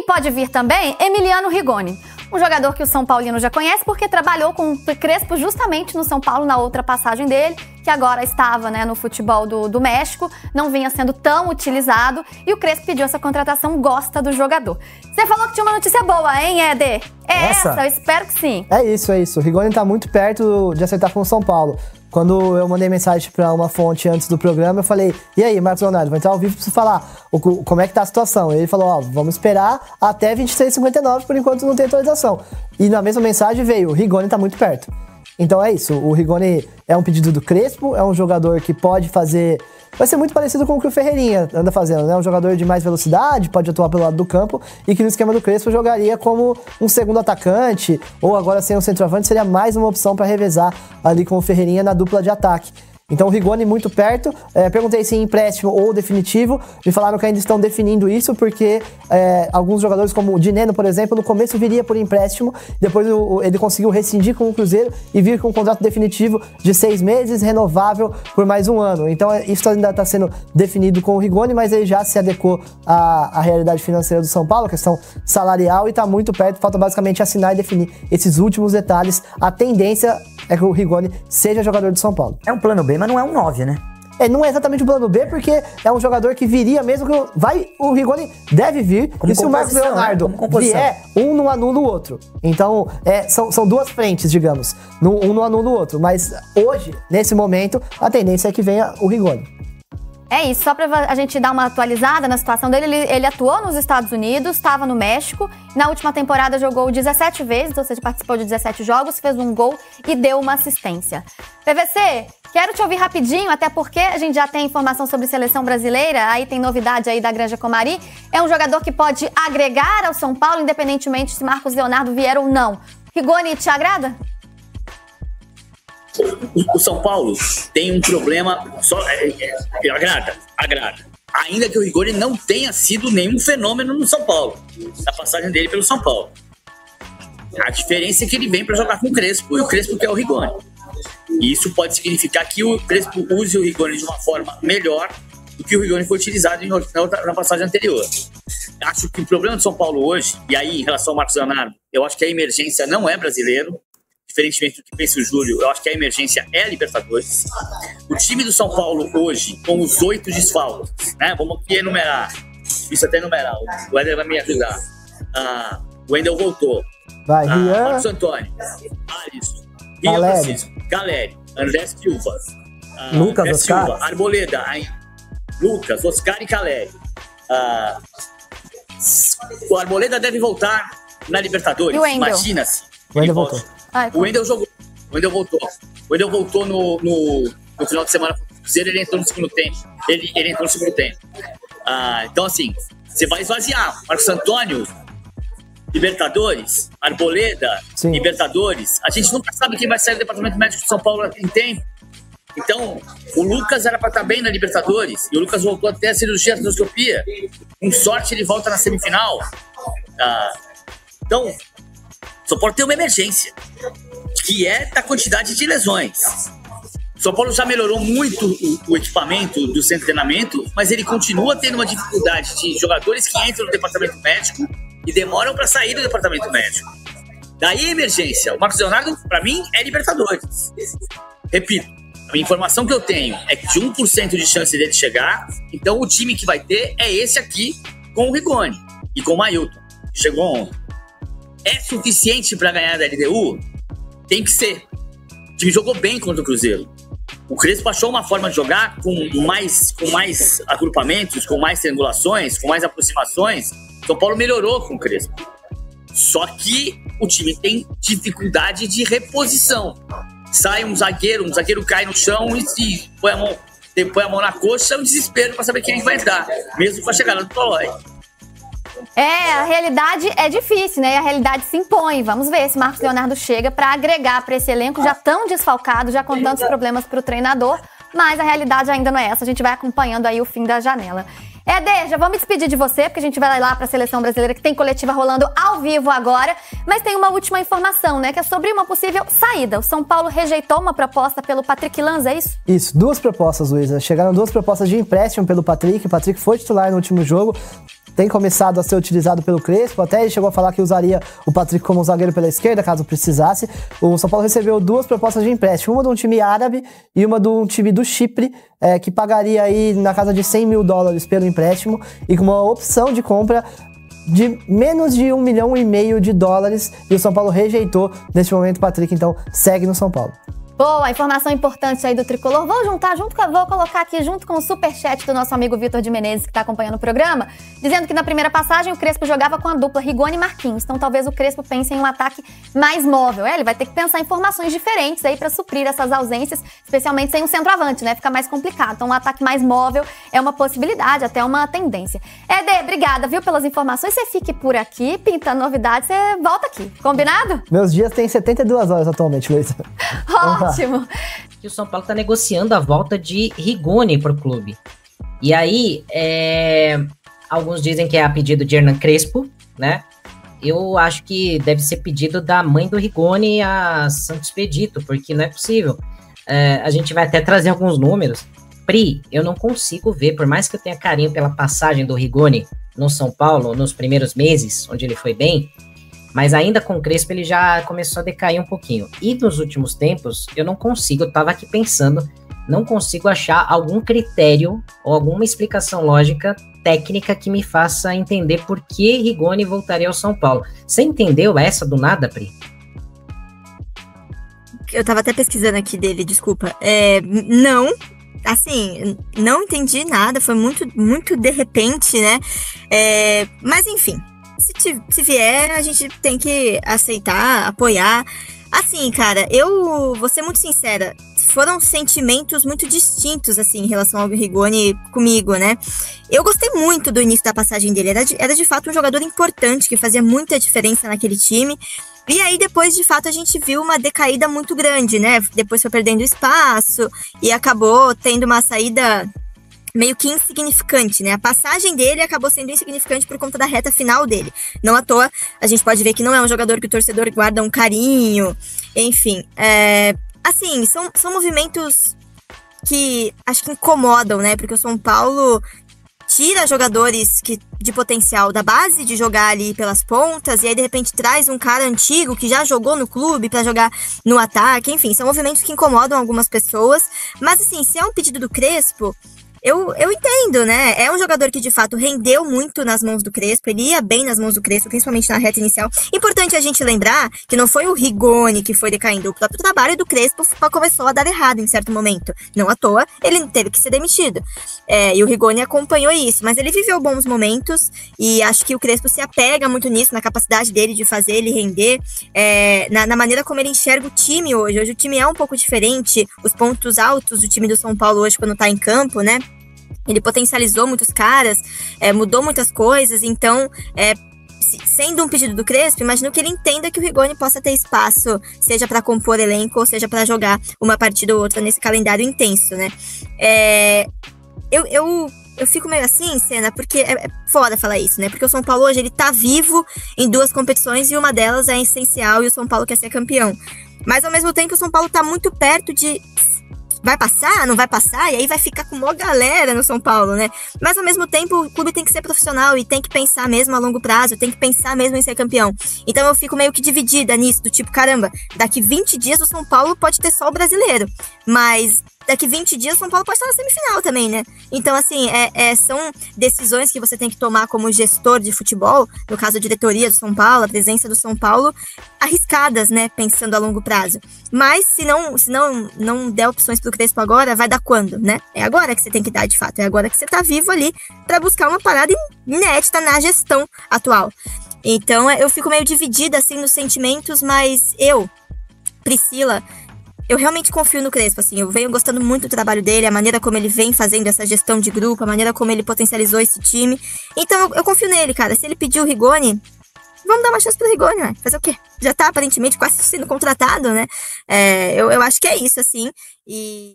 pode vir também? Emiliano Rigoni. Um jogador que o São Paulino já conhece porque trabalhou com o Crespo justamente no São Paulo na outra passagem dele, que agora estava, né, no futebol do México, não vinha sendo tão utilizado e o Crespo pediu essa contratação, gosta do jogador. Você falou que tinha uma notícia boa, hein, Éder? É essa? Eu espero que sim. É isso. O Rigoni tá muito perto de acertar com o São Paulo. Quando eu mandei mensagem para uma fonte antes do programa, eu falei, e aí, Marcos Leonardo, vou entrar ao vivo pra você falar como é que tá a situação. E ele falou, ó, vamos esperar até 23h59, por enquanto não tem atualização. E na mesma mensagem veio, o Rigoni tá muito perto. Então é isso, o Rigoni é um pedido do Crespo, é um jogador que pode fazer... Vai ser muito parecido com o que o Ferreirinha anda fazendo, né? Um jogador de mais velocidade, pode atuar pelo lado do campo e que no esquema do Crespo jogaria como um segundo atacante ou agora sem um centroavante seria mais uma opção para revezar ali com o Ferreirinha na dupla de ataque. Então o Rigoni muito perto, perguntei se empréstimo ou definitivo, me falaram que ainda estão definindo isso porque alguns jogadores como o Dineno, por exemplo, no começo viria por empréstimo, depois ele conseguiu rescindir com o Cruzeiro e vir com um contrato definitivo de 6 meses, renovável por mais um ano. Então isso ainda está sendo definido com o Rigoni, mas ele já se adequou à realidade financeira do São Paulo, a questão salarial, e está muito perto, falta basicamente assinar e definir esses últimos detalhes. A tendência é que o Rigoni seja jogador do São Paulo. É um plano B, mas não é um 9, né? Não é exatamente o plano B, porque é um jogador que viria mesmo que o Rigoni deve vir. Como e se o Marcos Leonardo vier, um não anula o outro. Então, são duas frentes, digamos. Um não anula o outro. Mas hoje, nesse momento, a tendência é que venha o Rigoni. É isso, só pra a gente dar uma atualizada na situação dele, ele atuou nos Estados Unidos, estava no México, na última temporada jogou 17 vezes, ou seja, participou de 17 jogos, fez um gol e deu uma assistência. PVC, quero te ouvir rapidinho, até porque a gente já tem informação sobre seleção brasileira, aí tem novidade aí da Granja Comari, é um jogador que pode agregar ao São Paulo, independentemente se Marcos Leonardo vier ou não. Rigoni, te agrada? O São Paulo tem um problema, agrada. Ainda que o Rigoni não tenha sido nenhum fenômeno no São Paulo, na passagem dele pelo São Paulo. A diferença é que ele vem para jogar com o Crespo, e o Crespo quer o Rigoni. E isso pode significar que o Crespo use o Rigoni de uma forma melhor do que o Rigoni foi utilizado na passagem anterior. Acho que o problema do São Paulo hoje, e aí em relação ao Marcos Leonardo, eu acho que a emergência não é brasileiro. Diferentemente do que pensa o Júlio, eu acho que a emergência é a Libertadores. O time do São Paulo hoje, com os 8 desfalques, né? Vamos aqui enumerar. Isso até enumerar. O Éder vai me ajudar. O Wendel voltou. Vai, Rian. Marcos Antônio. Alisson. Rian Francisco. Caleri. André Silva. Lucas, Oscar. Silva, Arboleda. Lucas, Oscar e Caleri. O Arboleda deve voltar na Libertadores. Imagina-se. O Wendel voltou. O Wendel jogou. O Wendel voltou. O Wendel voltou no final de semana com o Cruzeiro, ele entrou no segundo tempo. Ele entrou no segundo tempo. Então, assim, você vai esvaziar. Marcos Antônio, Libertadores, Arboleda, Sim. Libertadores. A gente nunca sabe quem vai sair do Departamento Médico de São Paulo em tempo. Então, o Lucas era para estar bem na Libertadores. E o Lucas voltou até a cirurgia, a endoscopia. Com sorte, ele volta na semifinal. Então, São Paulo tem uma emergência, que é da quantidade de lesões. São Paulo já melhorou muito o equipamento do centro de treinamento, mas ele continua tendo uma dificuldade de jogadores que entram no departamento médico e demoram para sair do departamento médico. Daí a emergência. O Marcos Leonardo, para mim, é Libertadores. Repito, a informação que eu tenho é que de 1% de chance dele chegar, então o time que vai ter é esse aqui, com o Rigoni e com o Mailton, que chegou ontem. É suficiente para ganhar da LDU? Tem que ser. O time jogou bem contra o Cruzeiro. O Crespo achou uma forma de jogar com mais agrupamentos, com mais triangulações, com mais aproximações. São Paulo melhorou com o Crespo. Só que o time tem dificuldade de reposição. Sai um zagueiro cai no chão e põe a mão na coxa, é um desespero para saber quem vai entrar, mesmo com a chegada do Tolói. A realidade é difícil, né? E a realidade se impõe. Vamos ver se Marcos Leonardo chega para agregar para esse elenco já tão desfalcado, já com tantos problemas para o treinador. Mas a realidade ainda não é essa. A gente vai acompanhando aí o fim da janela. Éder, já vou me despedir de você, porque a gente vai lá para a Seleção Brasileira, que tem coletiva rolando ao vivo agora. Mas tem uma última informação, né? Que é sobre uma possível saída. O São Paulo rejeitou uma proposta pelo Patrick Lanza, é isso? Isso, 2 propostas, Luísa. Chegaram 2 propostas de empréstimo pelo Patrick. O Patrick foi titular no último jogo. tem começado a ser utilizado pelo Crespo, até ele chegou a falar que usaria o Patrick como zagueiro pela esquerda, caso precisasse. O São Paulo recebeu 2 propostas de empréstimo, uma de um time árabe e uma de um time do Chipre, que pagaria aí na casa de $100 mil pelo empréstimo, e com uma opção de compra de menos de $1,5 milhão, e o São Paulo rejeitou. Neste momento, o Patrick, então, segue no São Paulo. Boa, informação importante aí do Tricolor. Vou colocar aqui junto com o superchat do nosso amigo Vitor de Menezes, que está acompanhando o programa, dizendo que na primeira passagem o Crespo jogava com a dupla Rigoni e Marquinhos. Então talvez o Crespo pense em um ataque mais móvel. Ele vai ter que pensar em formações diferentes aí para suprir essas ausências, especialmente sem um centroavante, né? Fica mais complicado. Então um ataque mais móvel é uma possibilidade, até uma tendência. Dê, obrigada, viu, pelas informações. Você fique por aqui, pintando novidades, você volta aqui. Combinado? Meus dias têm 72 horas atualmente, Luiz. Ótimo. Que o São Paulo tá negociando a volta de Rigoni pro clube. E aí, alguns dizem que é a pedido de Hernan Crespo, né? Eu acho que deve ser pedido da mãe do Rigoni a Santos Expedito, porque não é possível. A gente vai até trazer alguns números. Pri, eu não consigo ver, por mais que eu tenha carinho pela passagem do Rigoni no São Paulo, nos primeiros meses, onde ele foi bem, mas ainda com o Crespo ele já começou a decair um pouquinho. E nos últimos tempos, eu não consigo, eu tava aqui pensando, não consigo achar algum critério ou alguma explicação lógica, técnica que me faça entender por que Rigoni voltaria ao São Paulo. Você entendeu essa do nada, Pri? Eu tava até pesquisando aqui dele, desculpa. Não, assim, não entendi nada, foi muito, muito de repente, né? Mas enfim. Se vier, a gente tem que aceitar, apoiar. Assim, cara, eu vou ser muito sincera, foram sentimentos muito distintos, assim, em relação ao Rigoni comigo, né? Eu gostei muito do início da passagem dele, era de fato um jogador importante, que fazia muita diferença naquele time. E aí, depois, de fato, a gente viu uma decaída muito grande, né? Depois foi perdendo espaço e acabou tendo uma saída meio que insignificante, né? A passagem dele acabou sendo insignificante por conta da reta final dele. Não à toa, a gente pode ver que não é um jogador que o torcedor guarda um carinho, enfim. Assim, são movimentos que acho que incomodam, né? Porque o São Paulo tira jogadores de potencial da base, de jogar ali pelas pontas, e aí de repente traz um cara antigo que já jogou no clube pra jogar no ataque, enfim, são movimentos que incomodam algumas pessoas, mas assim, se é um pedido do Crespo, eu entendo, né? É um jogador que, de fato, rendeu muito nas mãos do Crespo. Ele ia bem nas mãos do Crespo, principalmente na reta inicial. Importante a gente lembrar que não foi o Rigoni que foi decaindo. O próprio trabalho do Crespo começou a dar errado em certo momento. Não à toa, ele teve que ser demitido. E o Rigoni acompanhou isso. Mas ele viveu bons momentos e acho que o Crespo se apega muito nisso, na capacidade dele de fazer ele render, na maneira como ele enxerga o time hoje. Hoje o time é um pouco diferente. Os pontos altos do time do São Paulo hoje, quando tá em campo, né? Ele potencializou muitos caras, mudou muitas coisas, então, sendo um pedido do Crespo, imagino que ele entenda que o Rigoni possa ter espaço, seja para compor elenco, ou seja para jogar uma partida ou outra nesse calendário intenso, né? Eu fico meio assim, Senna, porque é foda falar isso, né? Porque o São Paulo hoje, ele tá vivo em 2 competições e uma delas é essencial e o São Paulo quer ser campeão. Mas, ao mesmo tempo, o São Paulo tá muito perto de... Vai passar? Não vai passar? E aí vai ficar com uma galera no São Paulo, né? Mas, ao mesmo tempo, o clube tem que ser profissional e tem que pensar mesmo a longo prazo, tem que pensar mesmo em ser campeão. Então, eu fico meio que dividida nisso, do tipo, caramba, daqui 20 dias o São Paulo pode ter só o brasileiro, mas daqui 20 dias o São Paulo pode estar na semifinal também, né? Então, assim, são decisões que você tem que tomar como gestor de futebol, no caso a diretoria do São Paulo, a presença do São Paulo, arriscadas, né? Pensando a longo prazo. Mas, se não der opções pro Crespo agora, vai dar quando, né? É agora que você tem que dar, de fato. É agora que você tá vivo ali pra buscar uma parada inédita na gestão atual. Então, eu fico meio dividida, assim, nos sentimentos, mas Priscila, eu realmente confio no Crespo, assim, eu venho gostando muito do trabalho dele, a maneira como ele vem fazendo essa gestão de grupo, a maneira como ele potencializou esse time. Então, eu confio nele, cara. Se ele pediu o Rigoni, vamos dar uma chance pro Rigoni, né? Fazer o quê? Já tá, aparentemente, quase sendo contratado, né? Eu acho que é isso, assim, e...